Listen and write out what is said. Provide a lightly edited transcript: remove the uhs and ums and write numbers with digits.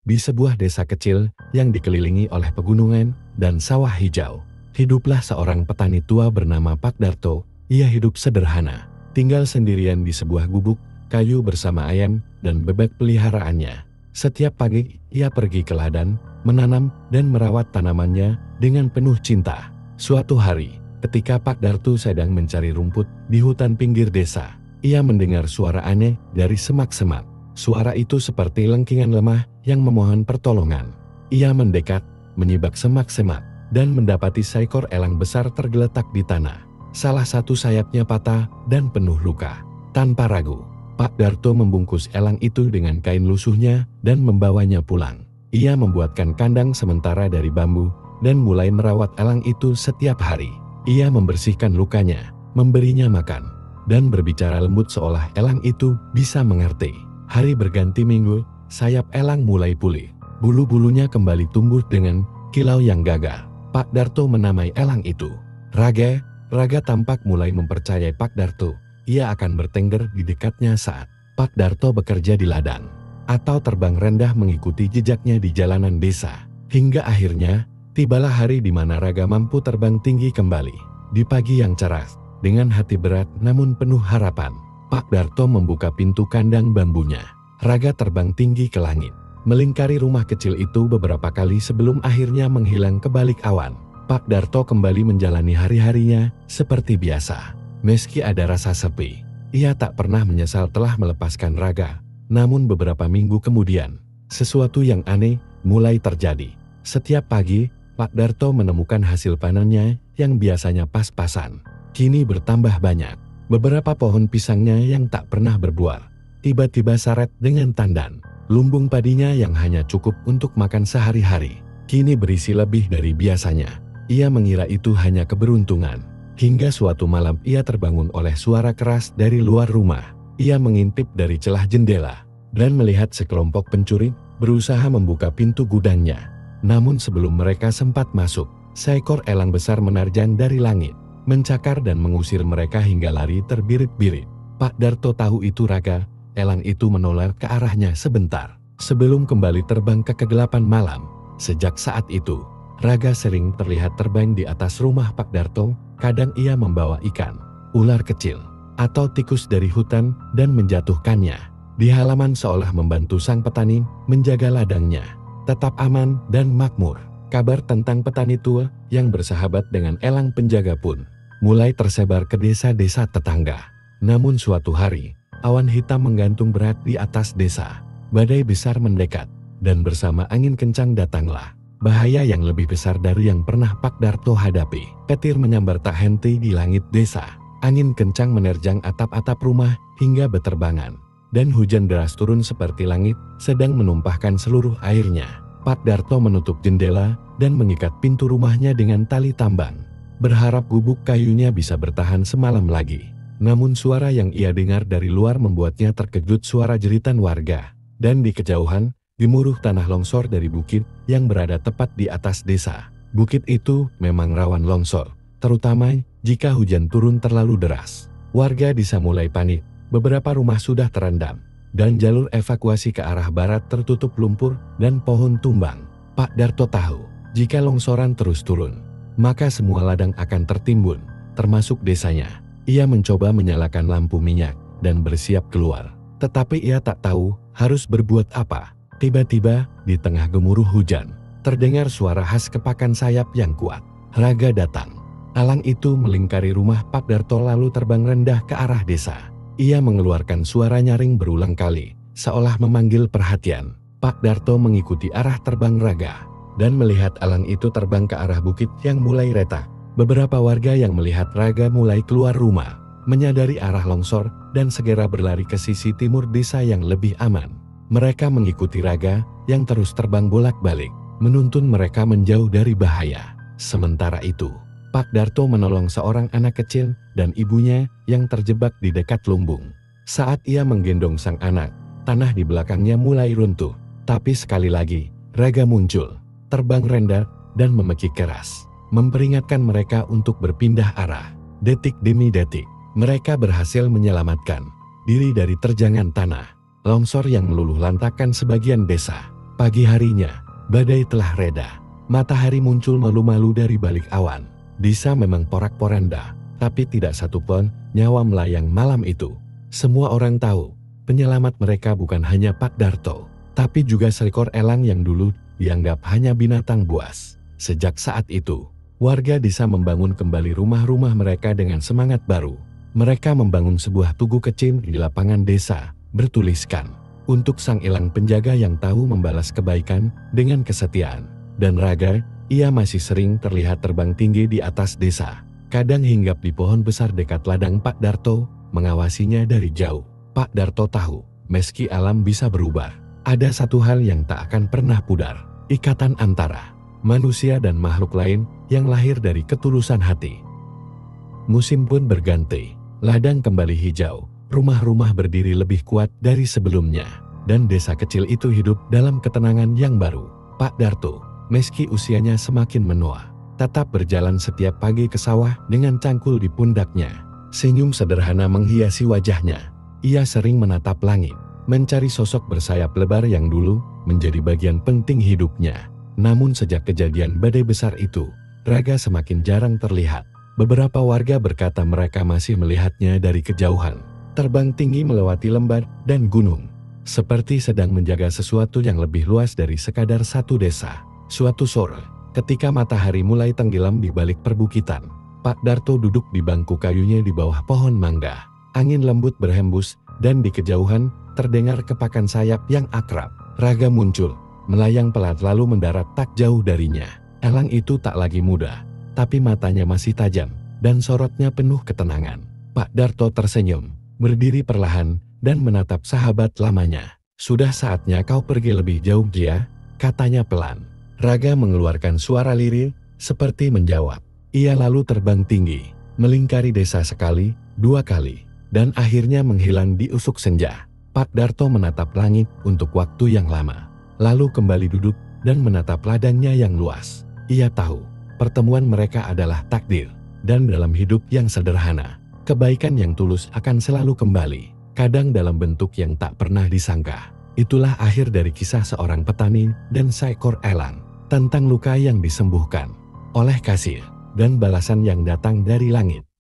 di sebuah desa kecil yang dikelilingi oleh pegunungan dan sawah hijau. Hiduplah seorang petani tua bernama Pak Darto. Ia hidup sederhana, tinggal sendirian di sebuah gubuk kayu bersama ayam dan bebek peliharaannya. Setiap pagi, ia pergi ke ladang, menanam dan merawat tanamannya dengan penuh cinta. Suatu hari, ketika Pak Darto sedang mencari rumput di hutan pinggir desa, ia mendengar suara aneh dari semak-semak. Suara itu seperti lengkingan lemah yang memohon pertolongan. Ia mendekat, menyibak semak-semak, dan mendapati seekor elang besar tergeletak di tanah. Salah satu sayapnya patah dan penuh luka. Tanpa ragu, Pak Darto membungkus elang itu dengan kain lusuhnya dan membawanya pulang. Ia membuatkan kandang sementara dari bambu dan mulai merawat elang itu setiap hari. Ia membersihkan lukanya, memberinya makan, dan berbicara lembut seolah elang itu bisa mengerti. Hari berganti minggu, sayap elang mulai pulih. Bulu-bulunya kembali tumbuh dengan kilau yang gagah. Pak Darto menamai elang itu Raga. Raga tampak mulai mempercayai Pak Darto. Ia akan bertengger di dekatnya saat Pak Darto bekerja di ladang, atau terbang rendah mengikuti jejaknya di jalanan desa. Hingga akhirnya, tibalah hari di mana Raga mampu terbang tinggi kembali. Di pagi yang cerah, dengan hati berat namun penuh harapan, Pak Darto membuka pintu kandang bambunya. Raga terbang tinggi ke langit, melingkari rumah kecil itu beberapa kali sebelum akhirnya menghilang ke balik awan. Pak Darto kembali menjalani hari-harinya seperti biasa. Meski ada rasa sepi, ia tak pernah menyesal telah melepaskan Raga. Namun beberapa minggu kemudian, sesuatu yang aneh mulai terjadi. Setiap pagi, Pak Darto menemukan hasil panennya yang biasanya pas-pasan, kini bertambah banyak. Beberapa pohon pisangnya yang tak pernah berbuah, tiba-tiba saret dengan tandan. Lumbung padinya yang hanya cukup untuk makan sehari-hari, kini berisi lebih dari biasanya. Ia mengira itu hanya keberuntungan. Hingga suatu malam ia terbangun oleh suara keras dari luar rumah. Ia mengintip dari celah jendela dan melihat sekelompok pencuri berusaha membuka pintu gudangnya. Namun sebelum mereka sempat masuk, seekor elang besar menerjang dari langit, mencakar dan mengusir mereka hingga lari terbirit-birit. Pak Darto tahu itu Raga. Elang itu menoleh ke arahnya sebentar, sebelum kembali terbang ke kegelapan malam. Sejak saat itu, Raga sering terlihat terbang di atas rumah Pak Darto. Kadang ia membawa ikan, ular kecil, atau tikus dari hutan dan menjatuhkannya di halaman seolah membantu sang petani menjaga ladangnya tetap aman dan makmur. Kabar tentang petani tua yang bersahabat dengan elang penjaga pun mulai tersebar ke desa-desa tetangga. Namun suatu hari, awan hitam menggantung berat di atas desa. Badai besar mendekat, dan bersama angin kencang datanglah bahaya yang lebih besar dari yang pernah Pak Darto hadapi. Petir menyambar tak henti di langit desa. Angin kencang menerjang atap-atap rumah hingga beterbangan, dan hujan deras turun seperti langit sedang menumpahkan seluruh airnya. Pak Darto menutup jendela dan mengikat pintu rumahnya dengan tali tambang, berharap gubuk kayunya bisa bertahan semalam lagi. Namun suara yang ia dengar dari luar membuatnya terkejut. Suara jeritan warga, dan di kejauhan, gemuruh tanah longsor dari bukit yang berada tepat di atas desa. Bukit itu memang rawan longsor, terutama jika hujan turun terlalu deras. Warga desa mulai panik, beberapa rumah sudah terendam, dan jalur evakuasi ke arah barat tertutup lumpur dan pohon tumbang. Pak Darto tahu, jika longsoran terus turun, maka semua ladang akan tertimbun, termasuk desanya. Ia mencoba menyalakan lampu minyak dan bersiap keluar. Tetapi ia tak tahu harus berbuat apa. Tiba-tiba, di tengah gemuruh hujan, terdengar suara khas kepakan sayap yang kuat. Raga datang. Elang itu melingkari rumah Pak Darto lalu terbang rendah ke arah desa. Ia mengeluarkan suara nyaring berulang kali, seolah memanggil perhatian. Pak Darto mengikuti arah terbang Raga, dan melihat elang itu terbang ke arah bukit yang mulai retak. Beberapa warga yang melihat Raga mulai keluar rumah, menyadari arah longsor dan segera berlari ke sisi timur desa yang lebih aman. Mereka mengikuti Raga yang terus terbang bolak-balik, menuntun mereka menjauh dari bahaya. Sementara itu, Pak Darto menolong seorang anak kecil dan ibunya yang terjebak di dekat lumbung. Saat ia menggendong sang anak, tanah di belakangnya mulai runtuh. Tapi sekali lagi, Raga muncul, terbang rendah dan memekik keras, memperingatkan mereka untuk berpindah arah. Detik demi detik, mereka berhasil menyelamatkan diri dari terjangan tanah longsor yang meluluh lantakkan sebagian desa. Pagi harinya, badai telah reda. Matahari muncul malu-malu dari balik awan. Desa memang porak-poranda, tapi tidak satupun nyawa melayang malam itu. Semua orang tahu, penyelamat mereka bukan hanya Pak Darto, tapi juga seekor elang yang dulu dianggap hanya binatang buas. Sejak saat itu, warga desa membangun kembali rumah-rumah mereka dengan semangat baru. Mereka membangun sebuah tugu kecil di lapangan desa, bertuliskan, "Untuk sang elang penjaga yang tahu membalas kebaikan dengan kesetiaan." Dan Raga, ia masih sering terlihat terbang tinggi di atas desa. Kadang hinggap di pohon besar dekat ladang Pak Darto, mengawasinya dari jauh. Pak Darto tahu, meski alam bisa berubah, ada satu hal yang tak akan pernah pudar. Ikatan antara manusia dan makhluk lain yang lahir dari ketulusan hati. Musim pun berganti, ladang kembali hijau, rumah-rumah berdiri lebih kuat dari sebelumnya, dan desa kecil itu hidup dalam ketenangan yang baru. Pak Darto, meski usianya semakin menua, tetap berjalan setiap pagi ke sawah dengan cangkul di pundaknya. Senyum sederhana menghiasi wajahnya. Ia sering menatap langit, mencari sosok bersayap lebar yang dulu menjadi bagian penting hidupnya. Namun sejak kejadian badai besar itu, Raga semakin jarang terlihat. Beberapa warga berkata mereka masih melihatnya dari kejauhan, terbang tinggi melewati lembah dan gunung, seperti sedang menjaga sesuatu yang lebih luas dari sekadar satu desa. Suatu sore, ketika matahari mulai tenggelam di balik perbukitan, Pak Darto duduk di bangku kayunya di bawah pohon mangga. Angin lembut berhembus, dan di kejauhan terdengar kepakan sayap yang akrab. Raga muncul, melayang pelan lalu mendarat tak jauh darinya. Elang itu tak lagi muda, tapi matanya masih tajam, dan sorotnya penuh ketenangan. Pak Darto tersenyum, berdiri perlahan, dan menatap sahabat lamanya. "Sudah saatnya kau pergi lebih jauh, Jia," katanya pelan. Raga mengeluarkan suara lirih, seperti menjawab. Ia lalu terbang tinggi, melingkari desa sekali, dua kali, dan akhirnya menghilang di usuk senja. Pak Darto menatap langit untuk waktu yang lama, lalu kembali duduk dan menatap ladangnya yang luas. Ia tahu, pertemuan mereka adalah takdir, dan dalam hidup yang sederhana, kebaikan yang tulus akan selalu kembali, kadang dalam bentuk yang tak pernah disangka. Itulah akhir dari kisah seorang petani dan seekor elang, tentang luka yang disembuhkan oleh kasih dan balasan yang datang dari langit.